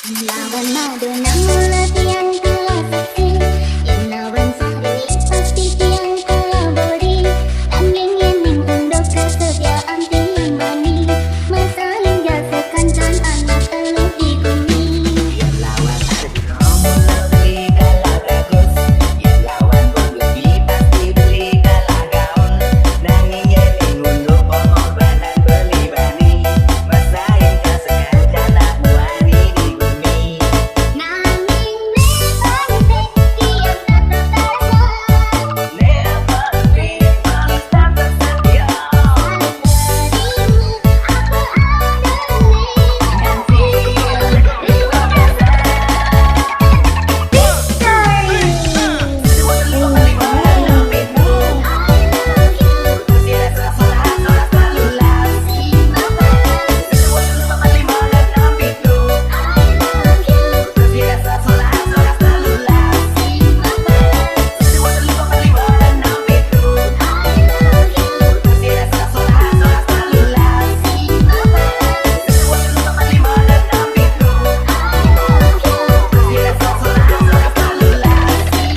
Lawan Madonna mula tiang kelas hasil. Yang lawan sendiri pasti tiang kolabori. Tanggeng yening untuk kesetiaan tiang bani. Masa hingga sekancan anak telur di bumi. Yang lawan ARJUNA mula beli kalah bagus. Yang lawan beli pasti beli kalah gaun. Nanging yening untuk pengorbanan beli bani. Masa hingga sekancan anak wani di bumi. Nanging nebang tiang tak terasa. Never be malas tak tersedia. Saling terima apa adanya. Ganti luar biasa. Victory. Semua terlibat dalam itu. Usia sekolah sorak selalu lasi. Semua terlibat dalam itu. Usia sekolah sorak selalu lasi. Semua terlibat dalam itu. Usia sekolah sorak selalu lasi. Semua terlibat dalam itu. Usia sekolah sorak selalu lasi.